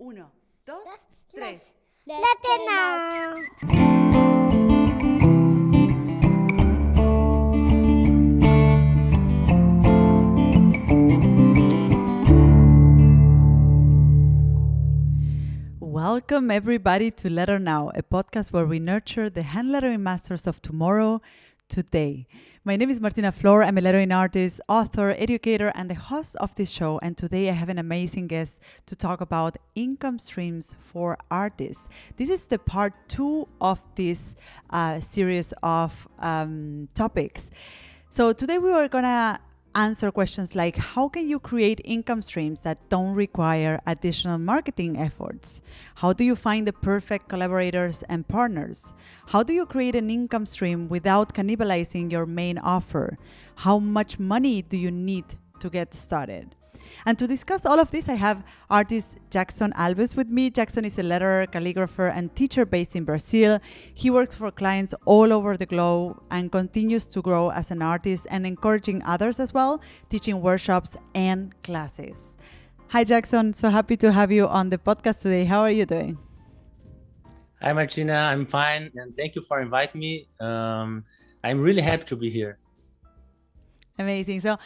Uno, dos, tres. Latina. Welcome everybody to Letter Now, a podcast where we nurture the hand lettering masters of tomorrow, today. My name is Martina Flor. I'm a lettering artist, author, educator, and the host of this show. And today I have an amazing guest to talk about income streams for artists. This is the part 2 of this series of topics. So today we are gonna answer questions like, how can you create income streams that don't require additional marketing efforts? How do you find the perfect collaborators and partners? How do you create an income stream without cannibalizing your main offer? How much money do you need to get started? And to discuss all of this, I have artist Jackson Alves with me. Jackson is a letterer, calligrapher, and teacher based in Brazil. He works for clients all over the globe and continues to grow as an artist and encouraging others as well, teaching workshops and classes. Hi, Jackson. So happy to have you on the podcast today. How are you doing? Hi, Martina. I'm fine, and thank you for inviting me. I'm really happy to be here. Amazing. So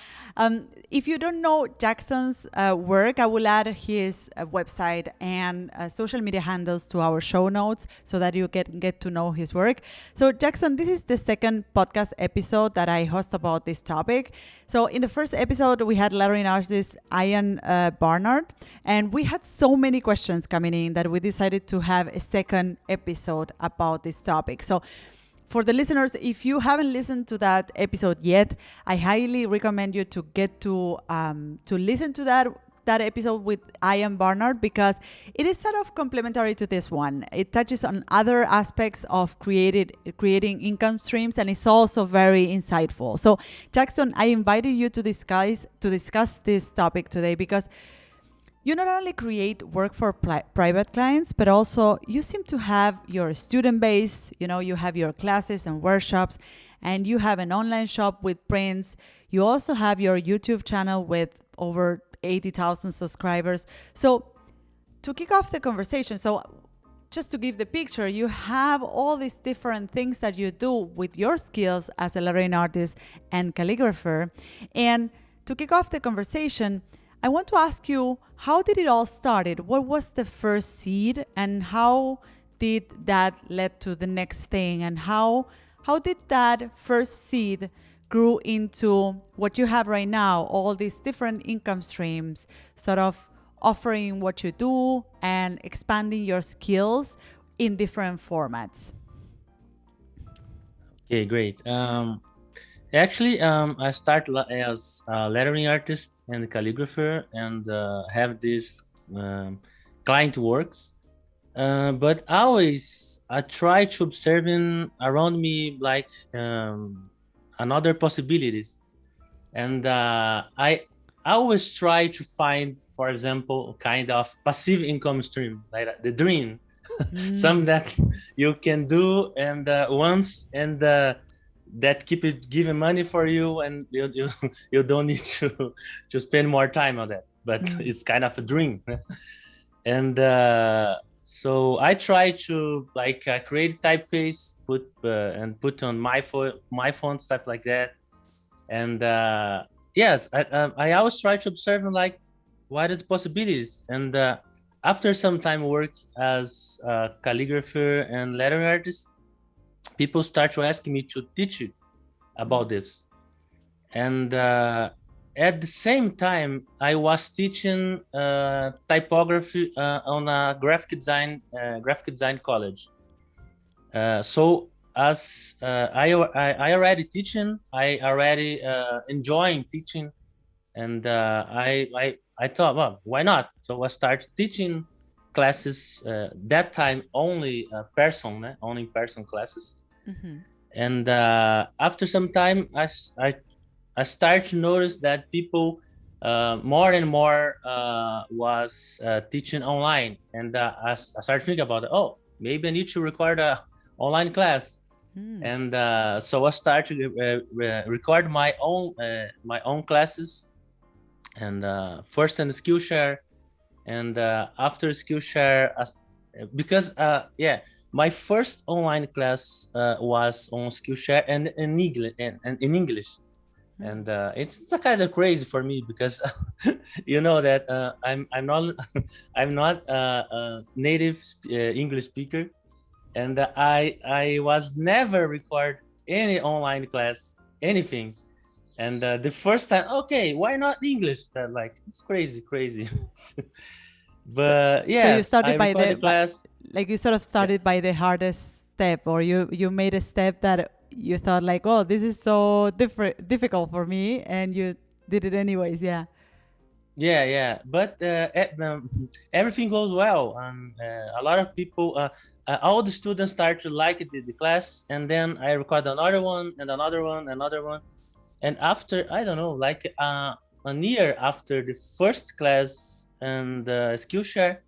if you don't know Jackson's work, I will add his website and social media handles to our show notes so that you can get to know his work. So Jackson, this is the second podcast episode that I host about this topic. So in the first episode, we had lettering artist Ian Barnard, and we had so many questions coming in that we decided to have a second episode about this topic. So for the listeners, if you haven't listened to that episode yet, I highly recommend you to get to listen to that episode with Ian Barnard, because it is sort of complementary to this one. It touches on other aspects of creating income streams, and it's also very insightful. So, Jackson, I invited you to discuss this topic today because you not only create work for private clients, but also you seem to have your student base, you have your classes and workshops, and you have an online shop with prints. You also have your YouTube channel with over 80,000 subscribers. So to kick off the conversation, just to give the picture, you have all these different things that you do with your skills as a lettering artist and calligrapher. And to kick off the conversation, I want to ask you, how did it all started? What was the first seed, and how did that lead to the next thing? And how did that first seed grew into what you have right now, all these different income streams, sort of offering what you do and expanding your skills in different formats? Okay, great. Actually, I started as a lettering artist and calligrapher, and have this client works. But always I try to observing around me like another possibilities, and I always try to find, for example, kind of passive income stream, like the dream, something that you can do and once and. That keep it giving money for you, and you don't need to spend more time on that. But it's kind of a dream, and so I try to create typeface, put on my phone stuff like that, and yes, I always try to observe like what are the possibilities, and after some time work as a calligrapher and lettering artist, people start to ask me to teach you about this. And at the same time, I was teaching typography on a graphic design college. So as I already teaching, I already enjoying teaching, and I thought, well, why not? So I started teaching classes that time only in-person classes. Mm-hmm. And after some time I started to notice that people more and more was teaching online, and I started thinking about it. Oh, maybe I need to record a online class. And so I started to record my own classes, and first in the Skillshare, And after Skillshare, because my first online class was on Skillshare and in English, and in English. And it's a kind of crazy for me because you know that I'm not I'm not a native English speaker, and I was never record any online class, anything. And the first time, okay, why not English? That, like, it's crazy. So, But so you yes, I started record the class. like you sort of Yeah, started by the hardest step, or you made a step that you thought like, oh, this is so difficult for me, and you did it anyways. Yeah. yeah. But everything goes well, and a lot of people, all the students start to like the class, and then I record another one and another one, another one, and after, I don't know, like a year after the first class and Skillshare,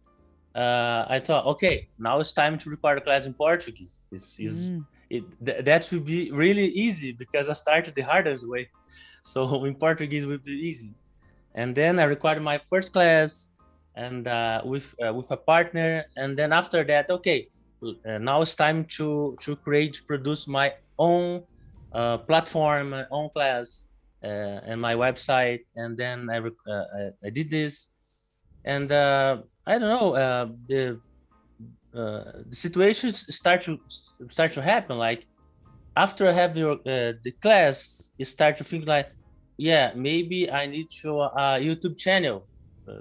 I thought, okay, now it's time to record a class in Portuguese. That would be really easy because I started the hardest way. So in Portuguese would be easy. And then I recorded my first class, and with a partner. And then after that, okay, now it's time to produce my own platform, my own class, and my website. And then I did this, and I don't know, the situations start to happen. Like, after I have the class, you start to think like, yeah, maybe I need to a YouTube channel,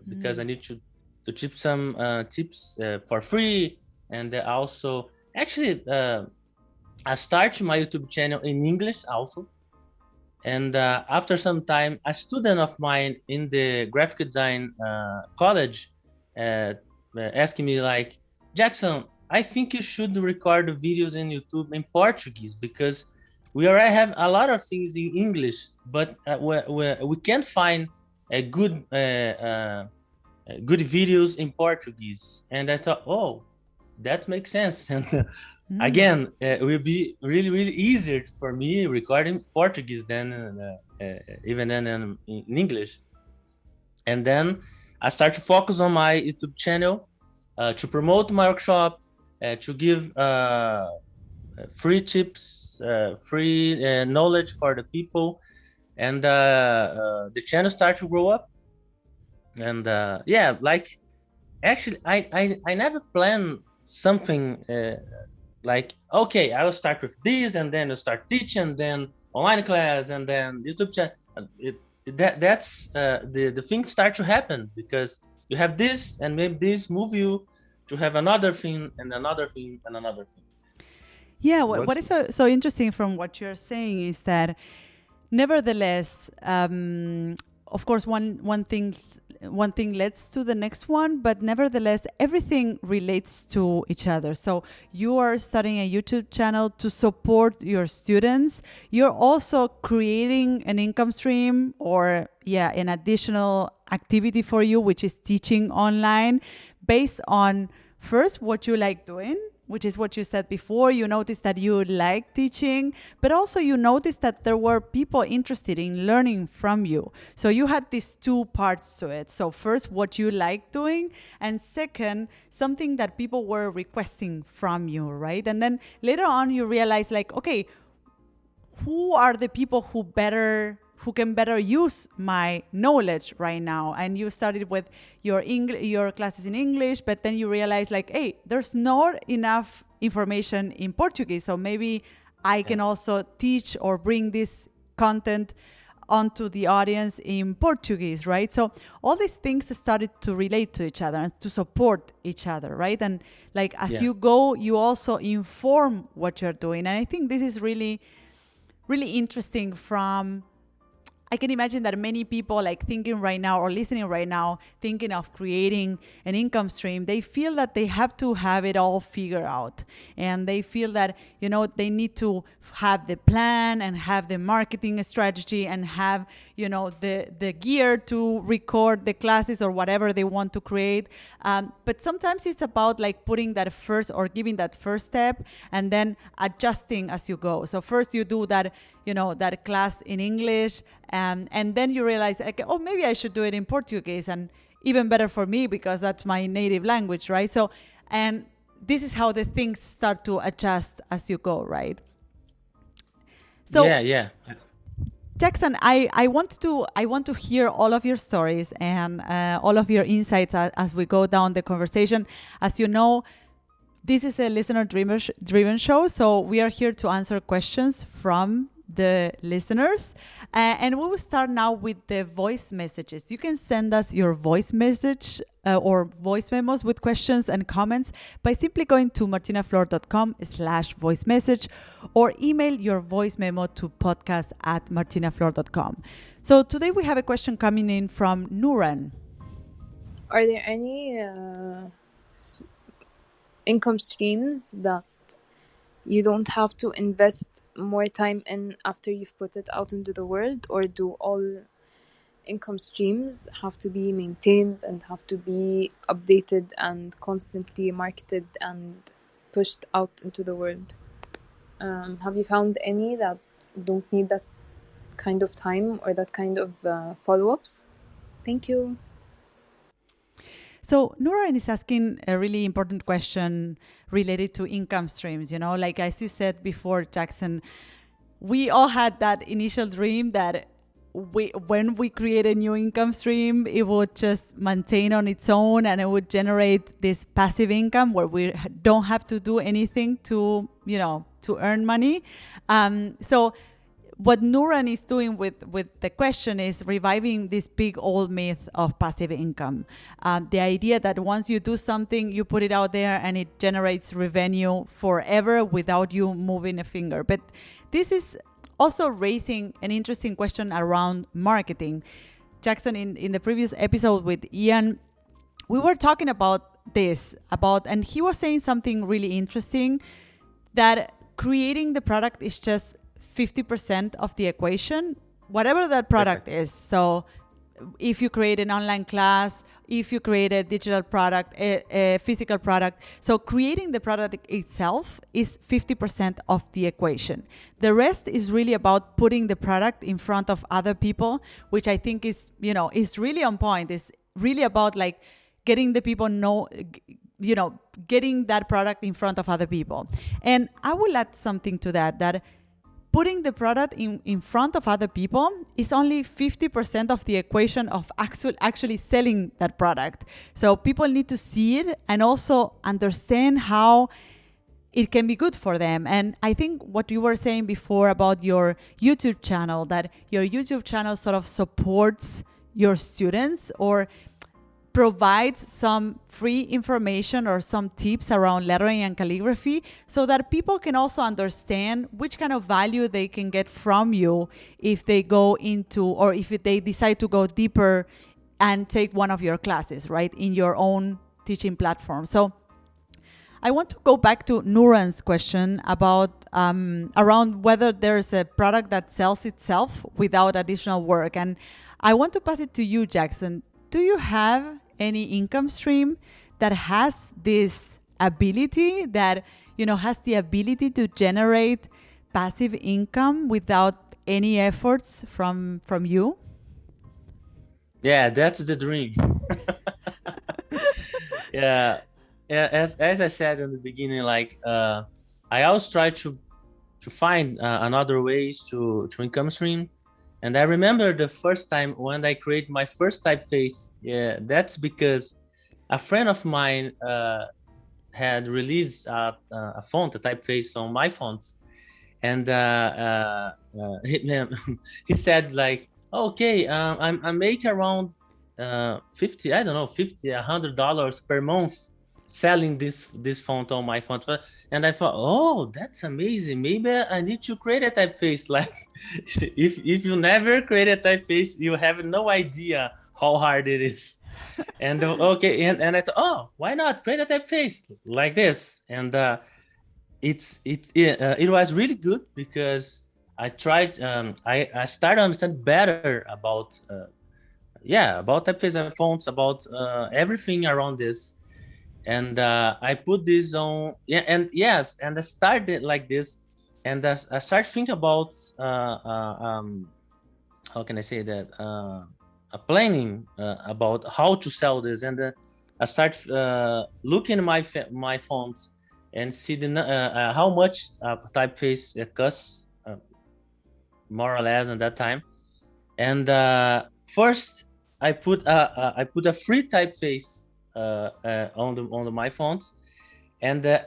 because I need to tip some tips for free. And also, actually, I started my YouTube channel in English also. And after some time, a student of mine in the graphic design college asking me like, Jackson, I think you should record videos in YouTube in Portuguese, because we already have a lot of things in English, but we can't find a good videos in Portuguese. And I thought, oh, that makes sense. And again, it will be really easier for me recording Portuguese than even in English. And then I start to focus on my YouTube channel to promote my workshop, to give free tips, free knowledge for the people. And the channel started to grow up. And like, actually, I never planned something like, okay, I will start with this, and then I'll start teaching, then online class, and then YouTube channel. That's the things start to happen, because you have this, and maybe this move you to have another thing and another thing and another thing. Yeah, what is so interesting from what you're saying is that, nevertheless, of course, one thing leads to the next one, but nevertheless, everything relates to each other. So you are starting a YouTube channel to support your students. You're also creating an income stream, or an additional activity for you, which is teaching online based on, first, what you like doing, which is what you said before. You noticed that you like teaching, but also you noticed that there were people interested in learning from you. So you had these two parts to it. So first, what you like doing, and second, something that people were requesting from you, right? And then later on, you realize like, okay, who are the people who can better use my knowledge right now? And you started with your classes in English, but then you realize like, hey, there's not enough information in Portuguese, so maybe I can also teach or bring this content onto the audience in Portuguese, right? So all these things started to relate to each other and to support each other, right? And like, as you go, you also inform what you're doing. And I think this is really interesting. I can imagine that many people, like, thinking right now or listening right now, thinking of creating an income stream, they feel that they have to have it all figured out. And they feel that, they need to have the plan and have the marketing strategy and have, the gear to record the classes or whatever they want to create. But sometimes it's about like putting that first, or giving that first step, and then adjusting as you go. So first you do that, that class in English, and then you realize like, oh, maybe I should do it in Portuguese. And even better for me because that's my native language, right? So, and this is how the things start to adjust as you go, right? So yeah. Jackson, I want to hear all of your stories and all of your insights as we go down the conversation. As you know, this is a listener-driven show, so we are here to answer questions from the listeners. And we will start now with the voice messages. You can send us your voice message or voice memos with questions and comments by simply going to martinaflor.com/voice message or email your voice memo to podcast@martinaflor.com. So today we have a question coming in from Nuran. Are there any income streams that you don't have to invest more time in after you've put it out into the world, or do all income streams have to be maintained and have to be updated and constantly marketed and pushed out into the world? Have you found any that don't need that kind of time or that kind of follow-ups? Thank you. So Nuran is asking a really important question related to income streams. You know, like as you said before, Jackson, we all had that initial dream that when we create a new income stream, it would just maintain on its own and it would generate this passive income where we don't have to do anything to, to earn money. So what Nuran is doing with the question is reviving this big old myth of passive income. The idea that once you do something, you put it out there and it generates revenue forever without you moving a finger. But this is also raising an interesting question around marketing. Jackson, in the previous episode with Ian, we were talking about and he was saying something really interesting, that creating the product is just 50% of the equation, whatever that product is. So if you create an online class, if you create a digital product, a physical product. So creating the product itself is 50% of the equation. The rest is really about putting the product in front of other people, which I think is, is really on point. It's really about like getting the people getting that product in front of other people. And I will add something to that putting the product in front of other people is only 50% of the equation of actually selling that product. So people need to see it and also understand how it can be good for them. And I think what you were saying before about your YouTube channel, that your YouTube channel sort of supports your students or provides some free information or some tips around lettering and calligraphy so that people can also understand which kind of value they can get from you if they go into, or if they decide to go deeper and take one of your classes, right, in your own teaching platform. So I want to go back to Nuran's question about around whether there's a product that sells itself without additional work. And I want to pass it to you, Jackson. Do you have any income stream that has this ability, that has the ability to generate passive income without any efforts from you? Yeah, that's the dream. Yeah, as I said in the beginning, like I always try to find another ways to income stream. And I remember the first time when I created my first typeface. Yeah, that's because a friend of mine had released a font, a typeface on my fonts, and he said like, okay, I make around $50, $100 per month selling this font on my font. And I thought, oh, that's amazing. Maybe I need to create a typeface. Like if you never create a typeface, you have no idea how hard it is. And okay, and I thought, oh, why not create a typeface like this? And it was really good because I tried. I started to understand better about typeface and fonts, about everything around this. And I put this on, and I started like this, and I started thinking about how can I say that, planning about how to sell this, and I start looking my fonts and see how much typeface costs, more or less at that time. And first, I put a free typeface on my fonts, and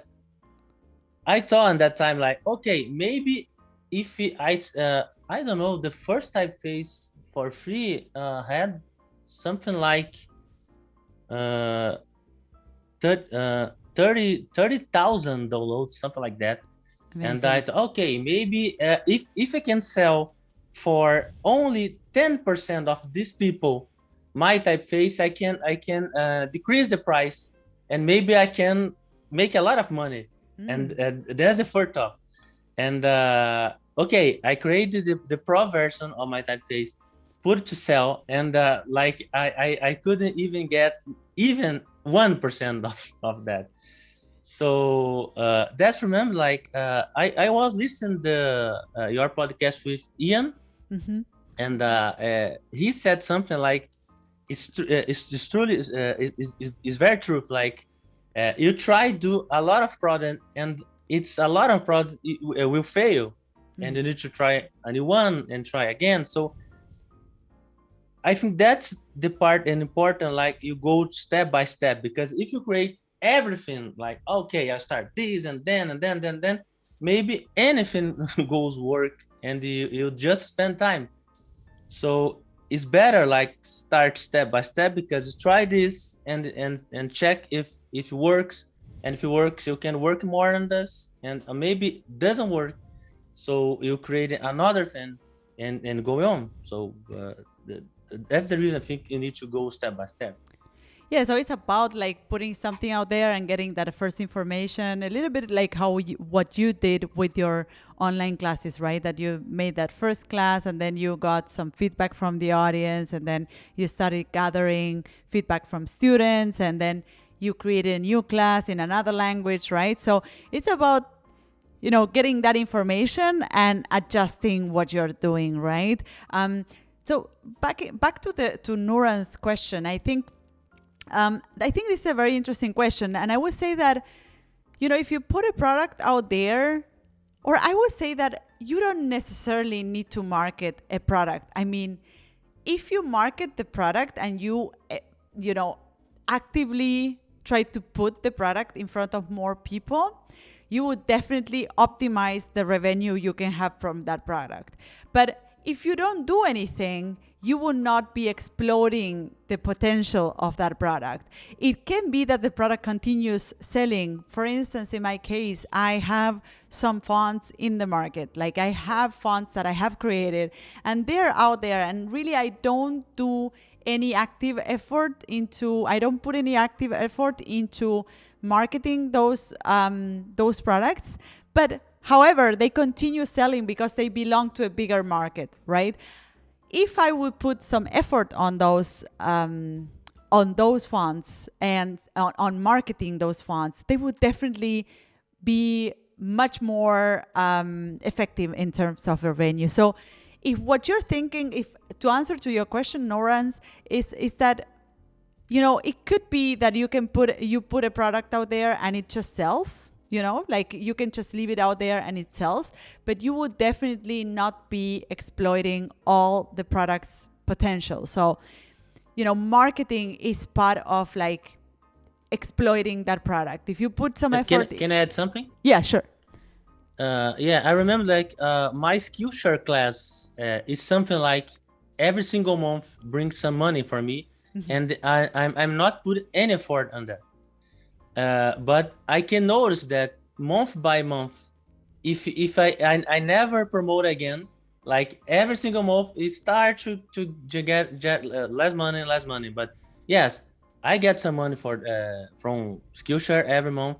I thought at that time, like, okay, maybe if I don't know, the first typeface for free had something like uh, 30,000 downloads, something like that. Amazing. And I thought, okay, maybe if I can sell for only 10% of these people my typeface, I can decrease the price, and maybe I can make a lot of money. And that's the first thought. And okay, I created the pro version of my typeface, put it to sell, and like I couldn't even get even 1% of that. So that's, remember, like I was listening the your podcast with Ian, and he said something like it's truly is very true. Like you try do a lot of product, and it's a lot of product will fail, and you need to try a new one and try again. So I think that's the part and important, like you go step by step, because if you create everything like, okay, I start this and then maybe anything goes work, and you just spend time. So it's better like start step by step, because you try this and check if it works, and if it works you can work more on this, and maybe it doesn't work, so you create another thing and go on. So that's the reason I think you need to go step by step. Yeah, so it's about like putting something out there and getting that first information, a little bit like what you did with your online classes, right? That you made that first class, and then you got some feedback from the audience, and then you started gathering feedback from students, and then you created a new class in another language, right? So it's about getting that information and adjusting what you're doing, right? So back to Nuran's question, I think this is a very interesting question. And I would say that, if you put a product out there, or I would say that you don't necessarily need to market a product. I mean, if you market the product and you actively try to put the product in front of more people, you would definitely optimize the revenue you can have from that product. But if you don't do anything, you will not be exploring the potential of that product. It can be that the product continues selling. For instance, in my case, I have some fonts in the market. Like I have fonts that I have created, and they're out there, and really I don't put any active effort into marketing those products. But however, they continue selling because they belong to a bigger market, right? If I would put some effort on those fonts and on marketing those fonts, they would definitely be much more effective in terms of revenue. So if what you're thinking, to answer to your question, Norans, is that it could be that you put a product out there and it just sells. Like you can just leave it out there and it sells, but you would definitely not be exploiting all the product's potential. So, marketing is part of like exploiting that product. If you put some effort. Can I add something? Yeah, sure. Yeah, I remember like my Skillshare class is something like every single month brings some money for me, and I'm not putting any effort on that. But I can notice that month by month, if I never promote again, like every single month it starts to get less money. But yes, I get some money from Skillshare every month,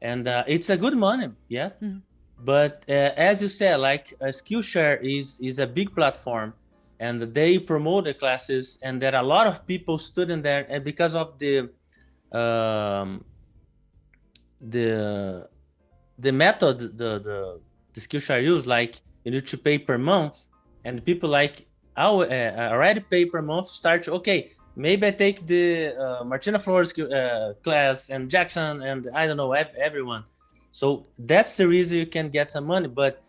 and it's a good money, yeah. But as you said, like Skillshare is a big platform, and they promote the classes, and there are a lot of people studying there, and because of the method the Skillshare use, like you need to pay per month, and people like already pay per month start. Okay, maybe I take the Martina Flor class and Jackson and I don't know everyone. So that's the reason you can get some money. But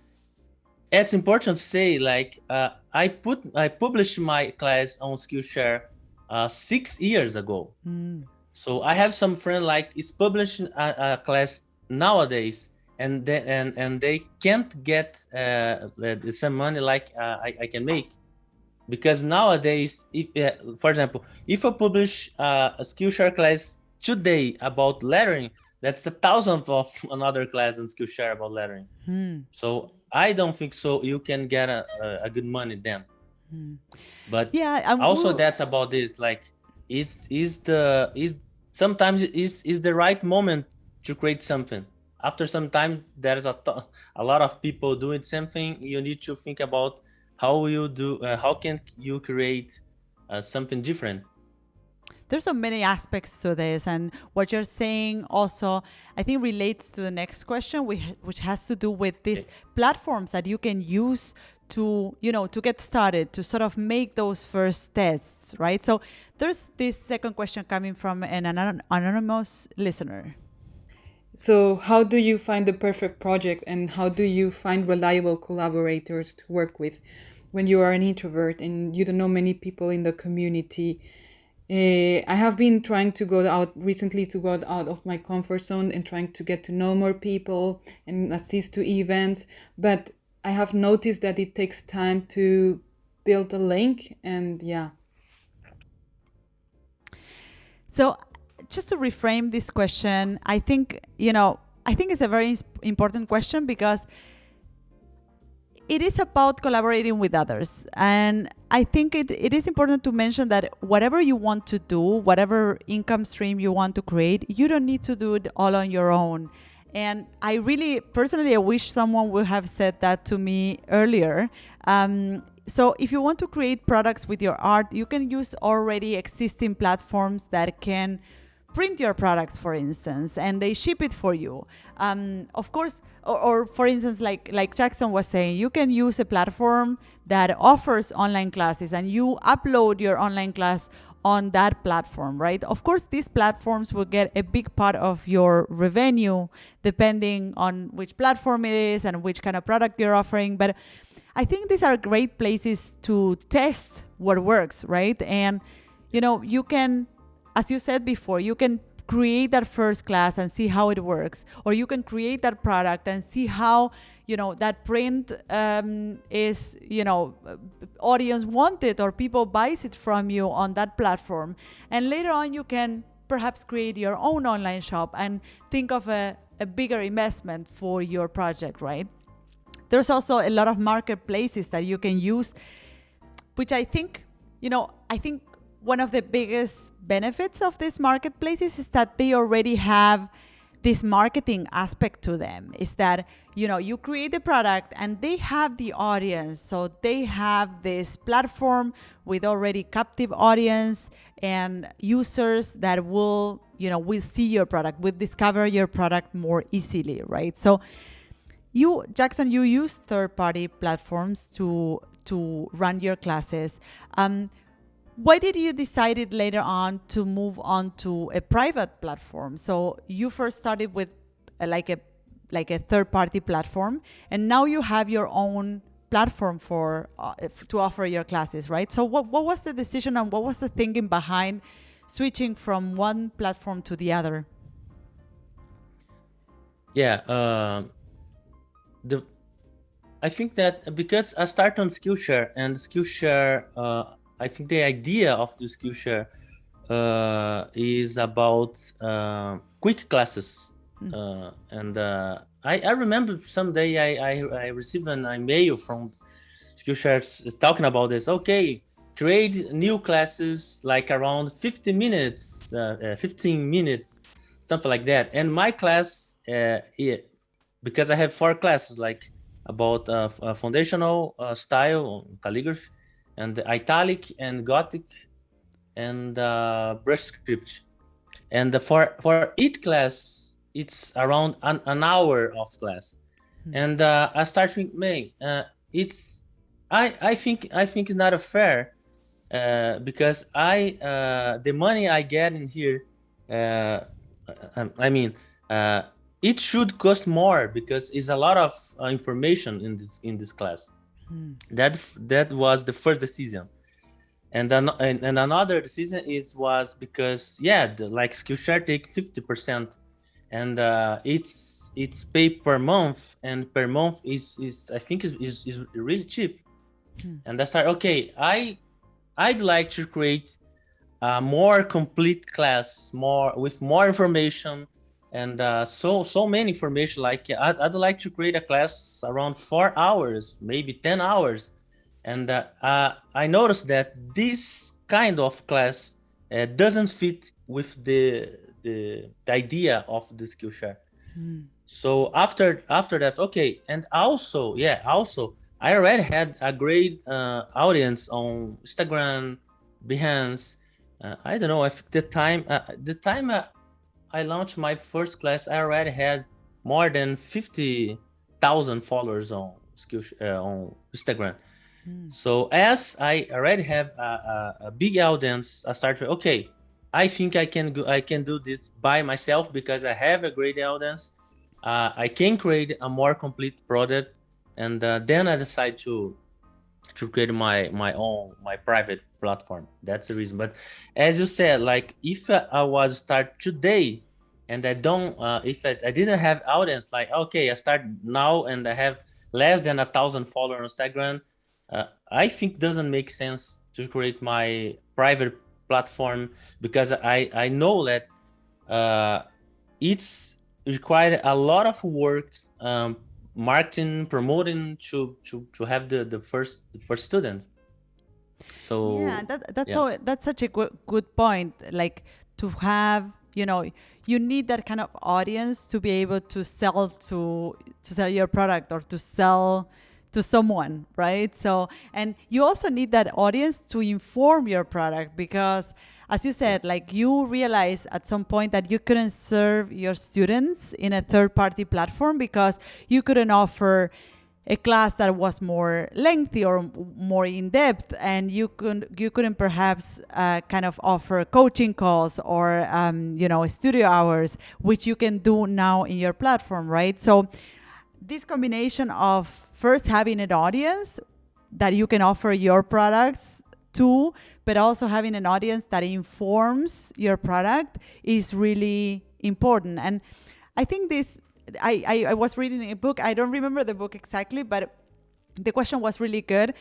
it's important to say, like I published my class on Skillshare 6 years ago. So I have some friend like is publishing a class nowadays, and they can't get some money like I can make, because nowadays, if for example, if I publish a Skillshare class today about lettering, that's 1,000 of another class in Skillshare about lettering. So I don't think so you can get a good money then. But Yeah, also that's about this, like is sometimes is the right moment to create something. After some time there's a lot of people doing something. You need to think about how you do how can you create something different. there's so many aspects to this, and what you're saying also I think relates to the next question, which has to do with these platforms that you can use to to get started, to sort of make those first tests, right? So there's this second question coming from an anonymous listener. So how do you find the perfect project, and how do you find reliable collaborators to work with when you are an introvert and you don't know many people in the community? I have been trying to go out recently, to go out of my comfort zone and trying to get to know more people and assist to events, but I have noticed that it takes time to build a link, and yeah. So just to reframe this question, I think it's a very important question, because it is about collaborating with others. And I think it is important to mention that whatever you want to do, whatever income stream you want to create, you don't need to do it all on your own. And I really, personally, I wish someone would have said that to me earlier. So if you want to create products with your art, you can use already existing platforms that can print your products, for instance, and they ship it for you. Of course, or for instance, like Jackson was saying, you can use a platform that offers online classes, and you upload your online class on that platform, right? Of course, these platforms will get a big part of your revenue depending on which platform it is and which kind of product you're offering. But I think these are great places to test what works, right? And you can, as you said before, you can create that first class and see how it works, or you can create that product and see how that print is audience wanted, or people buys it from you on that platform. And later on you can perhaps create your own online shop and think of a bigger investment for your project, right? There's also a lot of marketplaces that you can use, which I think one of the biggest benefits of these marketplaces is that they already have this marketing aspect to them. Is that you create a product and they have the audience, so they have this platform with already captive audience and users that will see your product, will discover your product more easily, right? So Jackson, you use third-party platforms to run your classes. Why did you decide later on to move on to a private platform? So you first started with like a third-party platform, and now you have your own platform to offer your classes, right? So what was the decision, and what was the thinking behind switching from one platform to the other? Yeah, I think that because I start on Skillshare, and Skillshare, I think the idea of the Skillshare is about quick classes. And I remember someday I received an email from Skillshare talking about this. Okay, create new classes like around 15 minutes, something like that. And my class, because I have 4 classes, like about foundational style, calligraphy, and italic and Gothic and brush script. And for each class, it's around an hour of class. And I start thinking, I think it's not a fair, because the money I get in here, uh, I mean, it should cost more because it's a lot of information in this class. That was the first decision, and and another decision was because like Skillshare take 50%, and it's paid per month, and per month is I think is really cheap. And I started, okay, I'd like to create a more complete class, with more information, and so many information. Like I'd like to create a class around 4 hours, maybe 10 hours, and I noticed that this kind of class doesn't fit with the idea of the Skillshare. So after that, okay, and also I already had a great audience on Instagram, Behance. I don't know. I think the time I launched my first class, I already had more than 50,000 followers on on Instagram. So as I already have a big audience, I started. Okay, I think I can do this by myself because I have a great audience. I can create a more complete product, and then I decide to create my private platform. That's the reason. But as you said, like if I was start today and I don't if I didn't have audience, like okay, I start now and I have less than 1,000 followers on Instagram, I think doesn't make sense to create my private platform because I know that it's required a lot of work, marketing, promoting to have the first students. So Yeah, that's such a good point. Like to have, you need that kind of audience to be able to sell your product or to sell to someone, right? So, and you also need that audience to inform your product because as you said, like you realize at some point that you couldn't serve your students in a third party platform because you couldn't offer a class that was more lengthy or more in depth, and you couldn't perhaps kind of offer coaching calls or studio hours, which you can do now in your platform, right? So this combination of first having an audience that you can offer your products to, but also having an audience that informs your product is really important. And I think this. I was reading a book. I don't remember the book exactly, but the question was really good.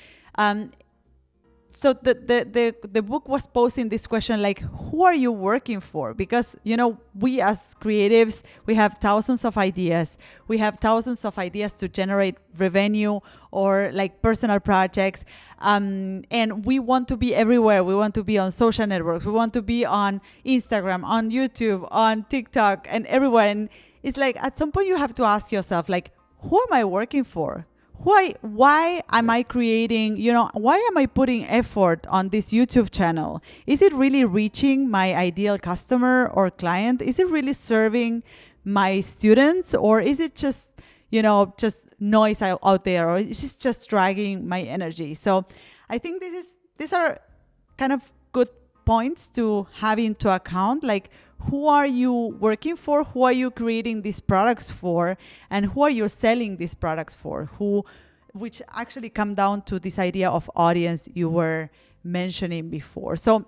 So the book was posing this question like, who are you working for? Because, we as creatives, we have thousands of ideas. We have thousands of ideas to generate revenue or like personal projects. And we want to be everywhere. We want to be on social networks. We want to be on Instagram, on YouTube, on TikTok, and everywhere. And it's like at some point you have to ask yourself, like, who am I working for? Why am I creating, why am I putting effort on this YouTube channel? Is it really reaching my ideal customer or client? Is it really serving my students? Or is it just, just noise out there? Or is it just dragging my energy? So I think these are kind of good points to have into account. Like, who are you working for? Who are you creating these products for? And who are you selling these products for? Which actually come down to this idea of audience you were mentioning before. So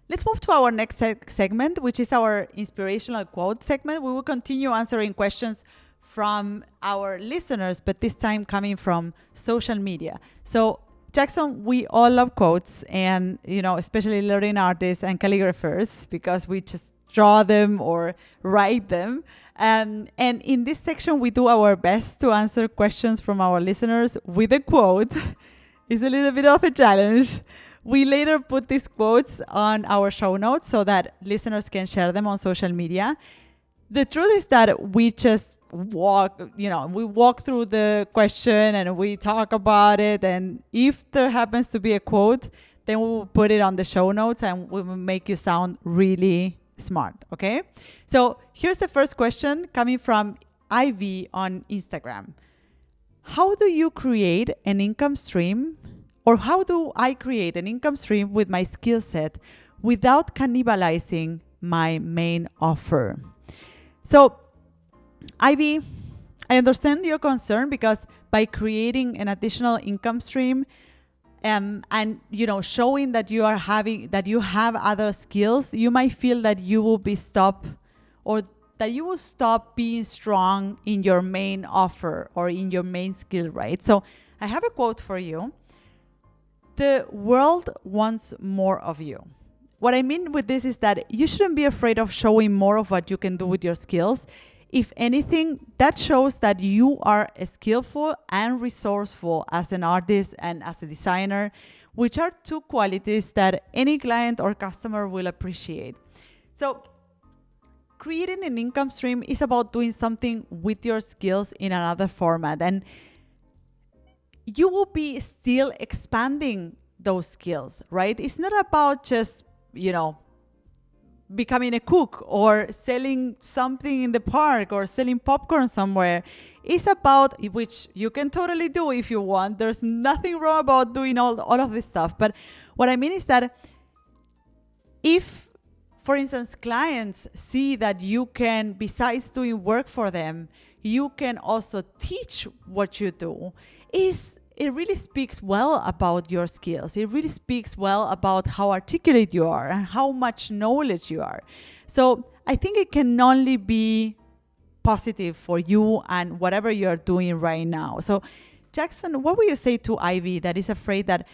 let's move to our next segment, which is our inspirational quote segment. We will continue answering questions from our listeners, but this time coming from social media. So Jackson, we all love quotes, and especially learning artists and calligraphers, because we just draw them or write them. And in this section, we do our best to answer questions from our listeners with a quote. It's a little bit of a challenge. We later put these quotes on our show notes so that listeners can share them on social media. The truth is that we just walk through the question and we talk about it. And if there happens to be a quote, then we will put it on the show notes and we will make you sound really smart. Okay. So here's the first question coming from Ivy on Instagram. how do you create an income stream, or how do I create an income stream with my skill set without cannibalizing my main offer? So, Ivy, I understand your concern, because by creating an additional income stream, and showing that you have other skills, you might feel that you will be stopped, or that you will stop being strong in your main offer or in your main skill, right? So I have a quote for you. The world wants more of you. What I mean with this is that you shouldn't be afraid of showing more of what you can do with your skills. If anything, that shows that you are skillful and resourceful as an artist and as a designer, which are two qualities that any client or customer will appreciate. So creating an income stream is about doing something with your skills in another format, and you will be still expanding those skills, right? It's not about just, becoming a cook or selling something in the park or selling popcorn somewhere. It's about, which you can totally do if you want. There's nothing wrong about doing all of this stuff. But what I mean is that if, for instance, clients see that you can, besides doing work for them, you can also teach what you do, it really speaks well about your skills. It really speaks well about how articulate you are and how much knowledge you are. So I think it can only be positive for you and whatever you're doing right now. So Jackson, what would you say to Ivy that is afraid that,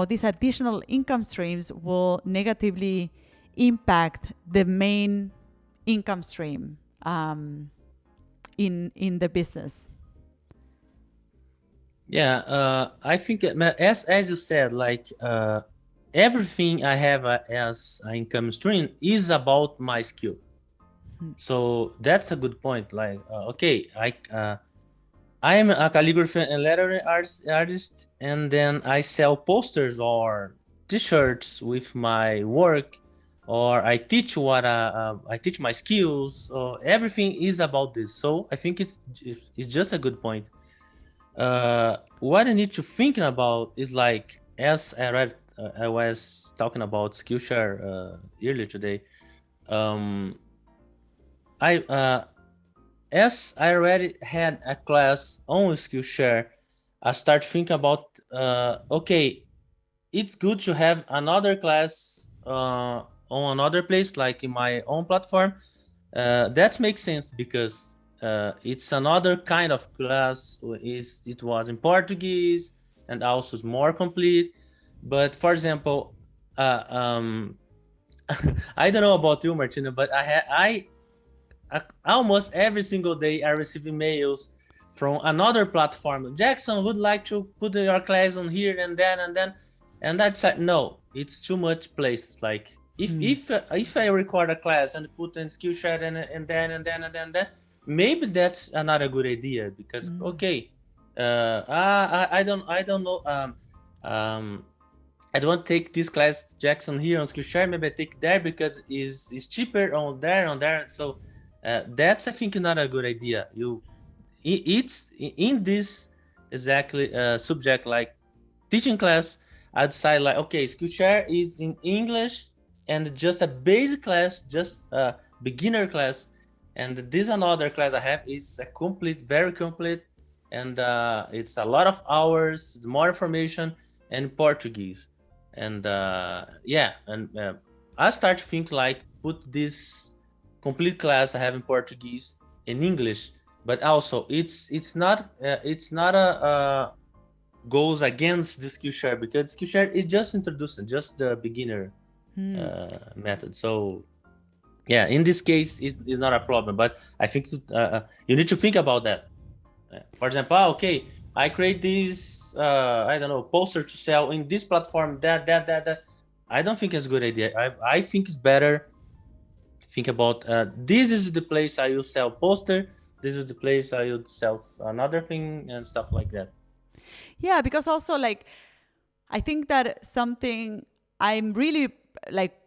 these additional income streams will negatively impact the main income stream in the business? Yeah, I think as you said, like everything I have as an income stream is about my skill. So that's a good point. Like, okay, I'm a calligrapher and lettering artist, and then I sell posters or T-shirts with my work, or I teach I teach my skills. So everything is about this. So I think it's just a good point. What I need to think about is, like, as I was talking about Skillshare earlier today. As I already had a class on Skillshare, I start thinking about okay, it's good to have another class on another place, like in my own platform. That makes sense because it's another kind of class. It was in Portuguese and also is more complete. But for example, I don't know about you, Martina, but I almost every single day I receive emails from another platform. Jackson would like to put your class on here and then, and I said no, it's too much places. Like if I record a class and put in Skillshare and then, maybe that's not a good idea because okay, I don't know. I don't take this class Jackson here on Skillshare. Maybe I take there because it's cheaper on there. So that's, I think, not a good idea. It's in this exactly subject, like teaching class. I decide like, okay, Skillshare is in English and just a basic class, just a beginner class, and this another class I have is a complete, very complete, and it's a lot of hours, more information, and Portuguese, and I start to think like put this complete class I have in Portuguese in English, but also it's not a goes against the Skillshare because Skillshare is just introducing just the beginner method. So yeah, in this case is not a problem, but I think you need to think about that. For example, okay, I create this I don't know, poster to sell in this platform that I don't think it's a good idea. I think it's better think about this is the place I will sell poster, this is the place I would sell another thing and stuff like that. Yeah, because also, like, I think that something I'm really like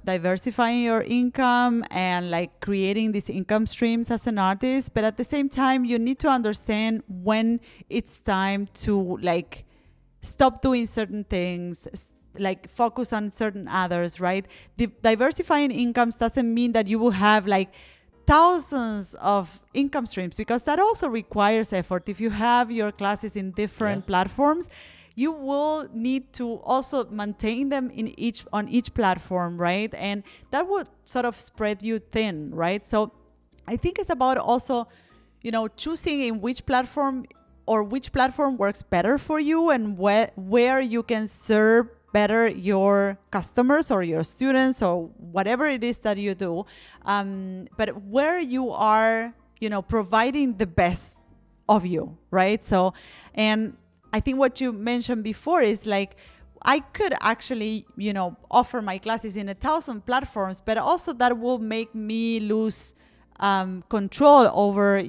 diversifying your income and like creating these income streams as an artist, but at the same time you need to understand when it's time to like stop doing certain things, like focus on certain others, right? Diversifying incomes doesn't mean that you will have like thousands of income streams, because that also requires effort. If you have your classes in different platforms, you will need to also maintain them on each platform, right? And that would sort of spread you thin, right? So I think it's about also, choosing in which platform works better for you, and where you can serve better your customers or your students or whatever it is that you do, but where you are, providing the best of you, right? So, and I think what you mentioned before is like, I could actually, offer my classes in 1,000 platforms, but also that will make me lose control over,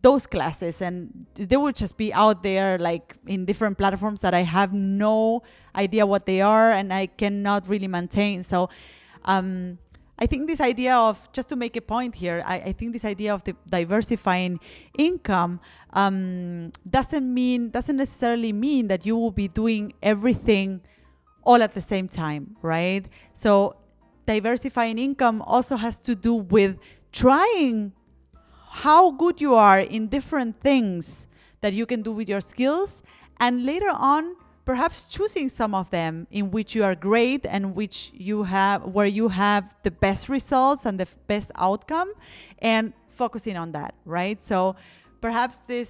those classes, and they will just be out there like in different platforms that I have no idea what they are and I cannot really maintain. So I think this idea of, just to make a point here, I think this idea of the diversifying income doesn't necessarily mean that you will be doing everything all at the same time, right? So diversifying income also has to do with trying how good you are in different things that you can do with your skills, and later on perhaps choosing some of them in which you are great and where you have the best results and the best outcome, and focusing on that, right? So perhaps this,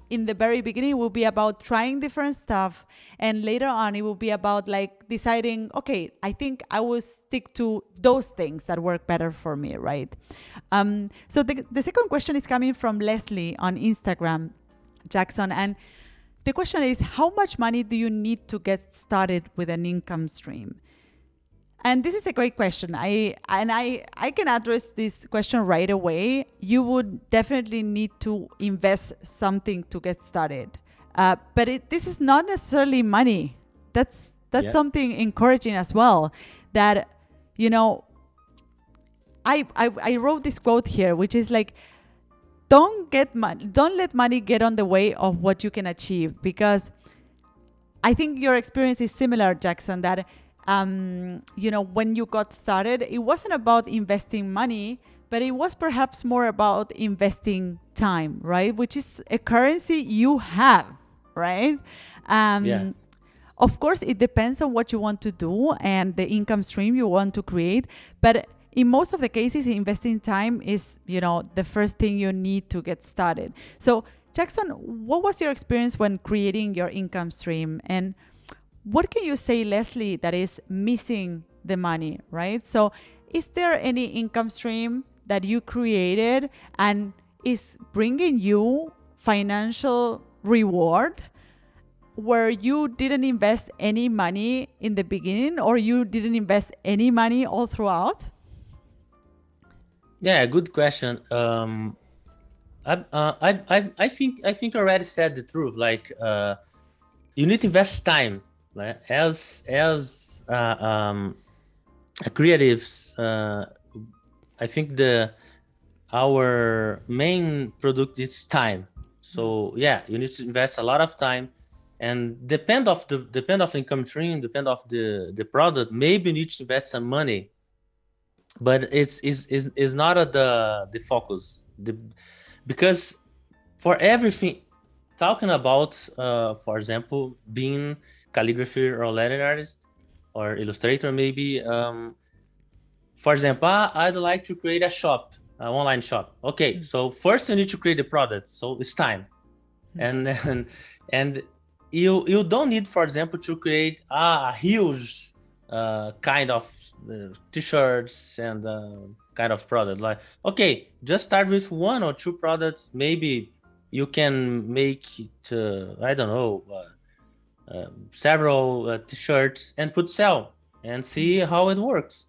in the very beginning will be about trying different stuff, and later on it will be about like deciding, okay, I think I will stick to those things that work better for me, right? So the second question is coming from Leslie on Instagram, Jackson, and the question is, how much money do you need to get started with an income stream? And this is a great question. I can address this question right away. You would definitely need to invest something to get started. But this is not necessarily money. That's something encouraging as well. That, I wrote this quote here, which is like, don't let money get on the way of what you can achieve. Because I think your experience is similar, Jackson, that when you got started, it wasn't about investing money, but it was perhaps more about investing time, right? Which is a currency you have, right? Of course, it depends on what you want to do and the income stream you want to create. But in most of the cases, investing time is, the first thing you need to get started. So, Jackson, what was your experience when creating your income stream? And what can you say, Leslie, that is missing the money, right? So is there any income stream that you created and is bringing you financial reward where you didn't invest any money in the beginning, or you didn't invest any money all throughout? Yeah, good question. I think I already said the truth. Like, you need to invest time. Like, as creatives, I think our main product is time. So yeah, you need to invest a lot of time, and depend of income stream, depend of the product. Maybe you need to invest some money, but it's not the focus. Because for everything, talking about, for example, being calligraphy or lettering artist or illustrator, maybe. For example, I'd like to create a shop, an online shop. Okay, so first you need to create the product, so it's time, and you don't need, for example, to create a huge kind of t-shirts and kind of product. Like, okay, just start with 1 or 2 products. Maybe you can make it, I don't know, several t-shirts and sell and see how it works.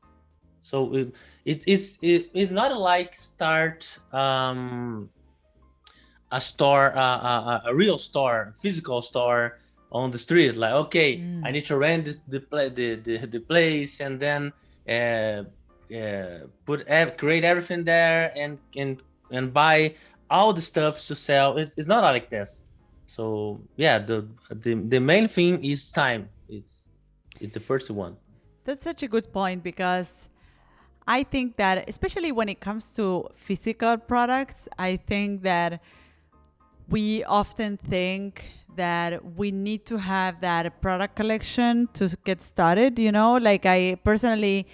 So it's not like start a store, a real store, physical store on the street. Like, okay, I need to rent the place, and then create everything there, and buy all the stuff to sell. It's not like this. So yeah, the main thing is time. It's the first one. That's such a good point, because I think that, especially when it comes to physical products, I think that we often think that we need to have that product collection to get started. Like, I personally,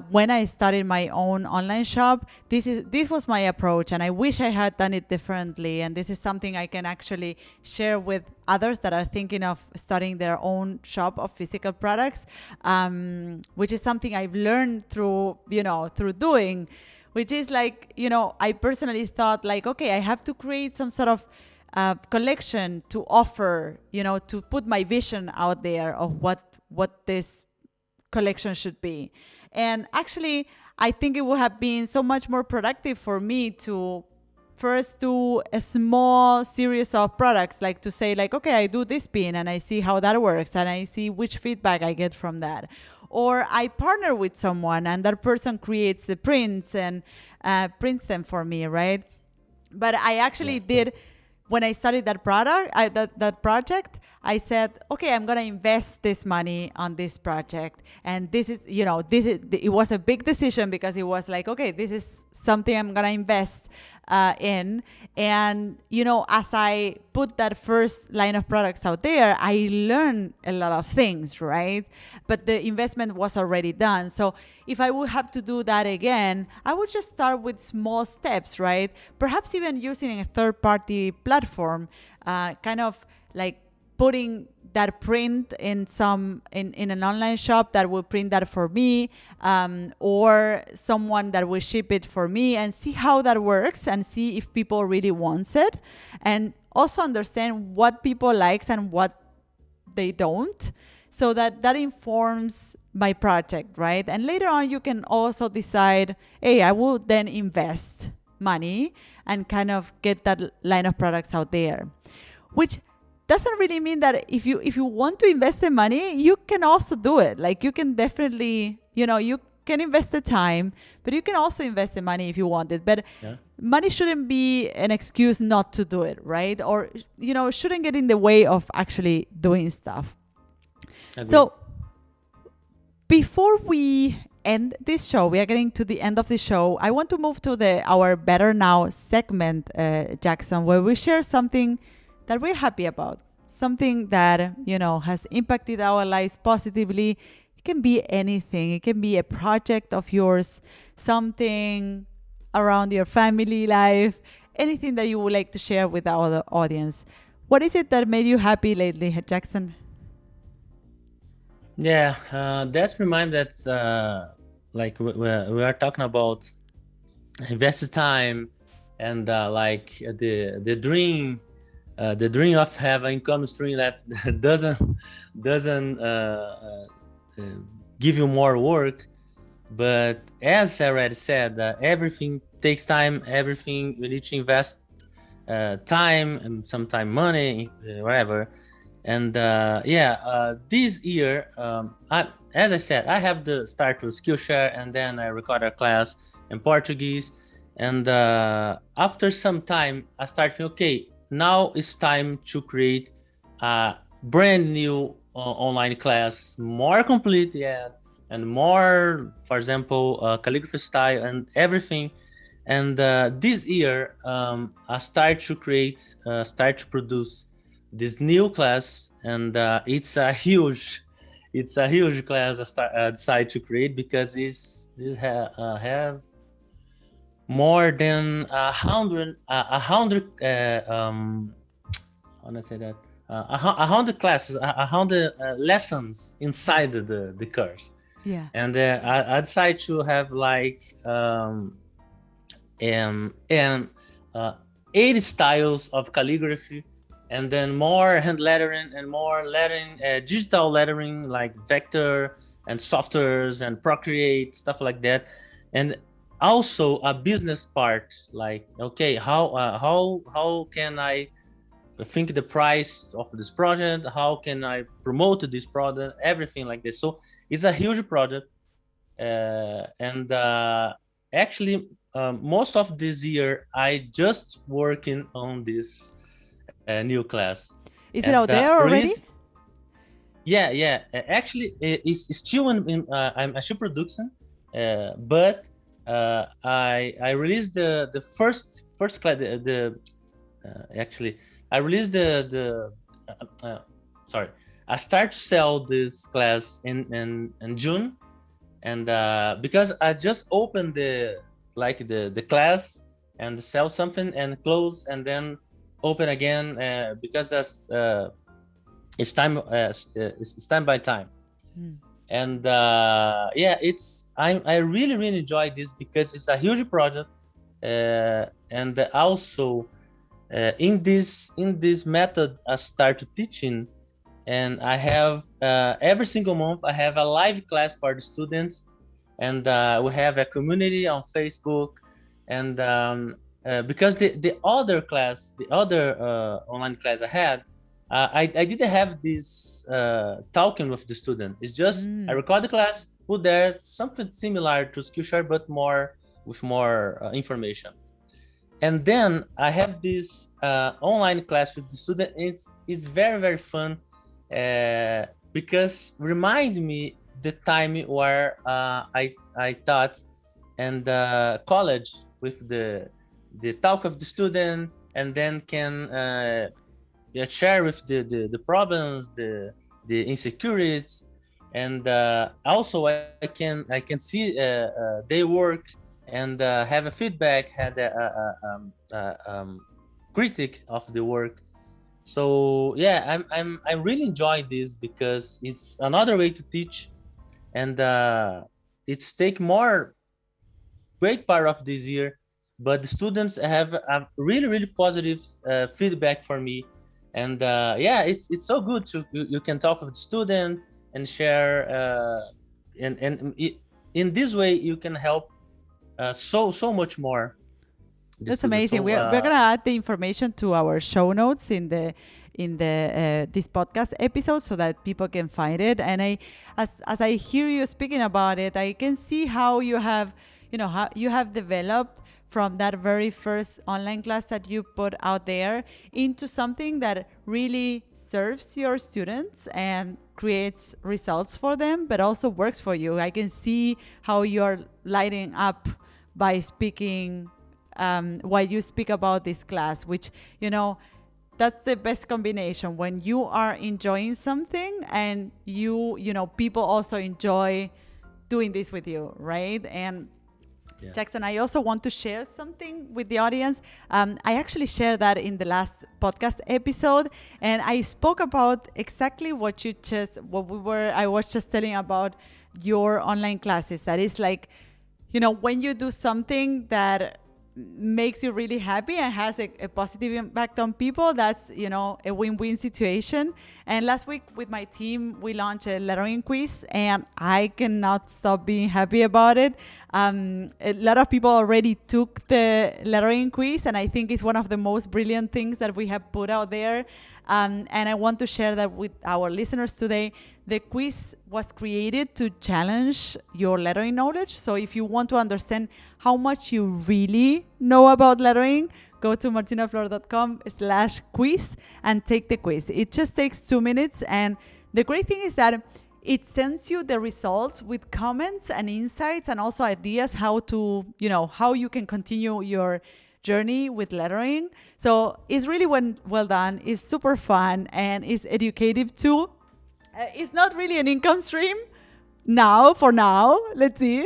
when I started my own online shop, this was my approach, and I wish I had done it differently. And this is something I can actually share with others that are thinking of starting their own shop of physical products, which is something I've learned through doing, which is like, I personally thought, like, okay, I have to create some sort of collection to offer, to put my vision out there of what this collection should be. And actually, I think it would have been so much more productive for me to first do a small series of products, like to say, like, okay, I do this pin and I see how that works, and I see which feedback I get from that. Or I partner with someone and that person creates the prints and prints them for me, right? But I actually did, when I started that that project, I said, okay, I'm gonna invest this money on this project, and it was a big decision, because it was like, okay, this is something I'm gonna invest in, and as I put that first line of products out there, I learned a lot of things, right? But the investment was already done. So if I would have to do that again, I would just start with small steps, right? Perhaps even using a third-party platform, kind of like putting that print in an online shop that will print that for me, or someone that will ship it for me, and see how that works, and see if people really wants it, and also understand what people likes and what they don't, so that informs my project, right? And later on, you can also decide, hey, I will then invest money and kind of get that line of products out there, which doesn't really mean that if you want to invest the money, you can also do it. Like, you can definitely, you can invest the time, but you can also invest the money if you want it. But money shouldn't be an excuse not to do it, right? Or, shouldn't get in the way of actually doing stuff. Agreed. So before we end this show, we are getting to the end of the show. I want to move to our Better Now segment, Jackson, where we share something that we're happy about, something that, has impacted our lives positively. It can be anything. It can be a project of yours, something around your family life, anything that you would like to share with our audience. What is it that made you happy lately, Jackson? Yeah, that's remind that like we are talking about invested time, and like the dream of having income stream that doesn't give you more work. But as I already said, everything takes time. Everything you need to invest time, and sometimes money, whatever. And this year, as I said, I have the start with Skillshare, and then I record a class in Portuguese. And after some time, I start thinking, okay, now it's time to create a brand new online class, more complete yet, and more, for example, calligraphy style and everything. And this year, I start to produce this new class, and it's a huge class I decided to create, because it have more than 100 how do I say that, 100 classes, 100 lessons inside the course. Yeah. And I decided to have like 80 styles of calligraphy, and then more hand lettering and more lettering, digital lettering like vector and softwares and Procreate, stuff like that. And also a business part, like, okay, how can I think the price of this project, how can I promote this product, everything like this. So it's a huge project, and actually most of this year I just working on this new class. Is it And out there already? yeah. Actually, it's still I'm still producing, but I released the first class. Actually, I released sorry. I start to sell this class in June, and because I just opened the class and sell something and close and then open again, because that's it's time by time. And yeah, I really enjoy this because it's a huge project, and also in this method I start teaching, and I have every single month I have a live class for the students, and we have a community on Facebook, and because the other class, the other online class I had, I didn't have this talking with the student. It's just I record the class, put there something similar to Skillshare, but with more information. And then I have this online class with the student. It's very fun, because remind me the time where I taught and college with the talk of the student, and then can share with the problems, the insecurities, and also I can see their work and have a feedback, had a critic of the work. So yeah, I really enjoy this because it's another way to teach, and it's take more great part of this year, but the students have a really positive feedback for me. And yeah, it's so good to you can talk with the student and share, in this way you can help so much more. That's amazing. We're gonna add the information to our show notes in the this podcast episode so that people can find it. And as I hear you speaking about it, I can see how you have how you have developed from that very first online class that you put out there into something that really serves your students and creates results for them, but also works for you. I can see how you're lighting up by speaking while you speak about this class, which, that's the best combination when you are enjoying something and people also enjoy doing this with you, right? And Yeah. Jackson, I also want to share something with the audience. I actually shared that in the last podcast episode, and I spoke about exactly I was just telling about your online classes. That is like, when you do something that makes you really happy and has a positive impact on people, that's a win-win situation. And last week with my team we launched a lettering quiz, and I cannot stop being happy about it. A lot of people already took the lettering quiz, and I think it's one of the most brilliant things that we have put out there. And I want to share that with our listeners today. The quiz was created to challenge your lettering knowledge. So if you want to understand how much you really know about lettering, go to martinaflor.com/quiz and take the quiz. It just takes 2 minutes. And the great thing is that it sends you the results with comments and insights and also ideas how you can continue your journey with lettering. So it's really well done. It's super fun and it's educative too. It's not really an income stream for now. Let's see.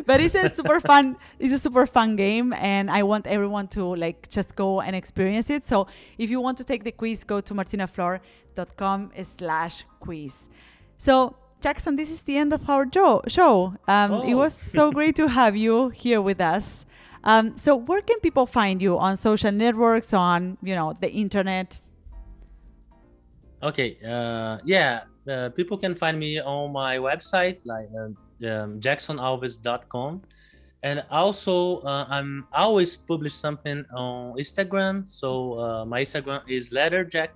But it's a super fun. It's a super fun game, and I want everyone to just go and experience it. So if you want to take the quiz, go to martinaflor.com/quiz. So Jackson, this is the end of our show. It was so great to have you here with us. So where can people find you on social networks, on the internet? Okay. People can find me on my website, like jacksonalves.com, And also, I'm always publish something on Instagram. So my Instagram is letterjack.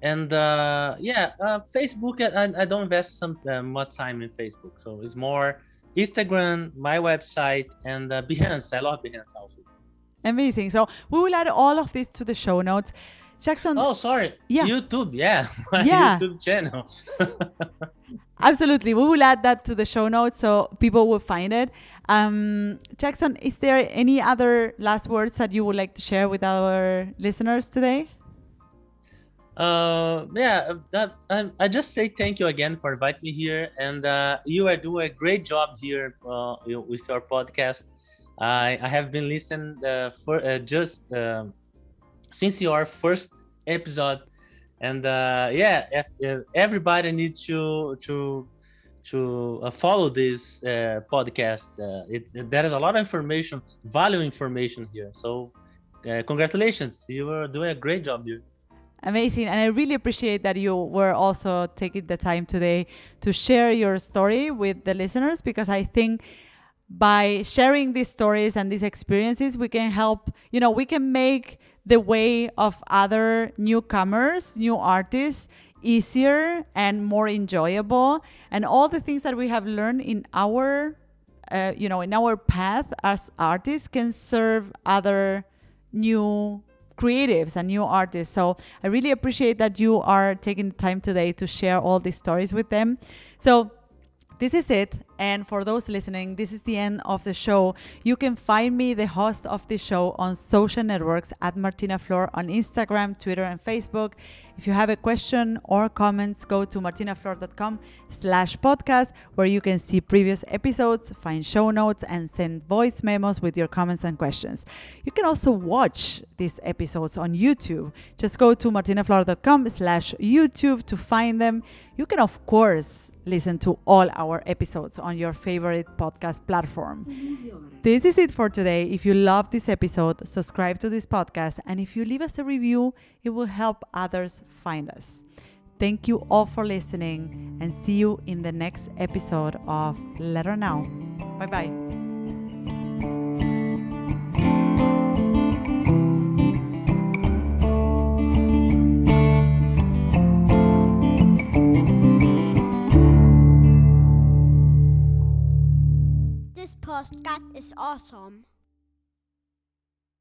And Facebook. I don't invest some much time in Facebook. So it's more Instagram, my website, and Behance. I love Behance also. Amazing. So we will add all of this to the show notes. Jackson, Oh, sorry. Yeah. YouTube. Yeah, my Yeah. YouTube channel. absolutely. We will add that to the show notes so people will find it. Jackson, is there any other last words that you would like to share with our listeners today? I just say thank you again for inviting me here, and you are doing a great job here with your podcast. I have been listening for just since your first episode, and if everybody needs to follow this podcast. There is a lot of information, value information here. So congratulations, you are doing a great job here. Amazing. And I really appreciate that you were also taking the time today to share your story with the listeners, because I think by sharing these stories and these experiences, we can help, we can make the way of other newcomers, new artists, easier and more enjoyable. And all the things that we have learned in our, in our path as artists can serve other new creatives and new artists. So I really appreciate that you are taking the time today to share all these stories with them. So this is it. And for those listening, this is the end of the show. You can find me, the host of the show, on social networks at Martina Flor on Instagram, Twitter, and Facebook. If you have a question or comments, go to martinaflor.com/podcast, where you can see previous episodes, find show notes, and send voice memos with your comments and questions. You can also watch these episodes on YouTube. Just go to martinaflor.com/YouTube to find them. You can, of course, listen to all our episodes on your favorite podcast platform. This is it for today. If you love this episode, subscribe to this podcast. And if you leave us a review, it will help others find us. Thank you all for listening, and see you in the next episode of Letter Now. Bye-bye. This podcast is awesome.